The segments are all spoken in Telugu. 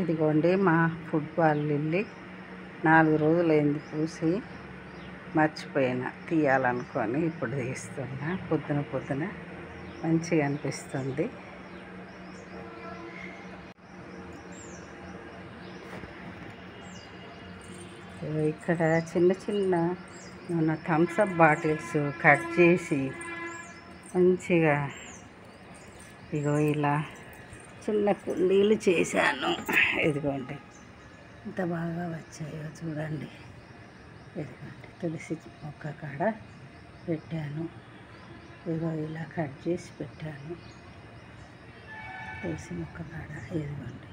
ఇదిగోండి మా ఫుట్బాల్ లిల్లీ 4 రోజులైంది పూసి. మర్చిపోయినా తీయాలనుకొని ఇప్పుడు తీస్తున్నా. పొద్దున మంచిగా అనిపిస్తుంది. ఇక్కడ చిన్న మన థమ్సప్ బాటిల్స్ కట్ చేసి మంచిగా ఇగో ఇలా చిన్న కుండీలు చేశాను. ఇదిగోండి ఎంత బాగా వచ్చాయో చూడండి. ఇదిగోండి తులసి మొక్క కాడ పెట్టాను. ఇదిగో ఇలా కట్ చేసి పెట్టాను తులసి మొక్క కాడ. ఇదిగోండి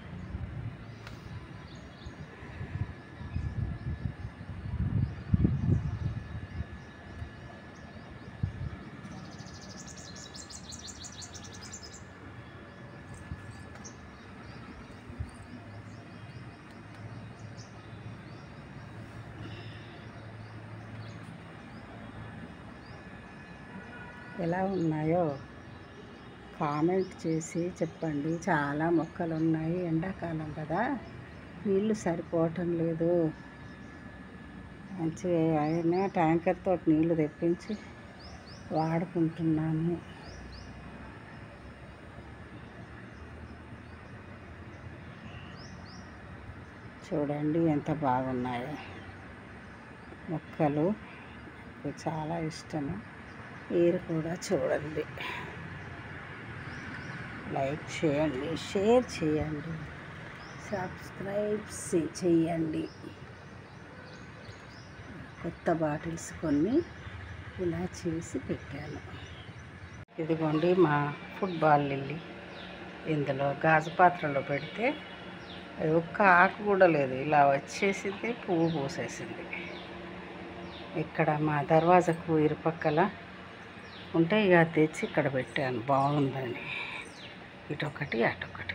ఎలా ఉన్నాయో కామెంట్ చేసి చెప్పండి. చాలా మొక్కలు ఉన్నాయి, ఎండాకాలం కదా, నీళ్ళు సరిపోవటం లేదు. మంచిగా అయినా ట్యాంకర్తో నీళ్ళు తెప్పించి వాడుకుంటున్నాము. చూడండి ఎంత బాగున్నాయో మొక్కలు. నాకు చాలా ఇష్టము. మీరు కూడా చూడండి, లైక్ చేయండి, షేర్ చేయండి, సబ్స్క్రైబ్ చేయండి. కొత్త బాటిల్స్ కొన్ని ఇలా చేసి పెట్టాను. ఇదిగోండి మా ఫుట్బాల్ లిల్లీ. ఇందులో గాజు పాత్రలో పెడితే ఒక్క ఆకు కూడా లేదు, ఇలా వచ్చేసింది, పువ్వు పూసేసింది. ఇక్కడ మా దర్వాజకు ఇరుపక్కల ఉంటే ఇక తెచ్చి ఇక్కడ పెట్టాను. బాగుందండి, ఇటొకటి అటొకటి.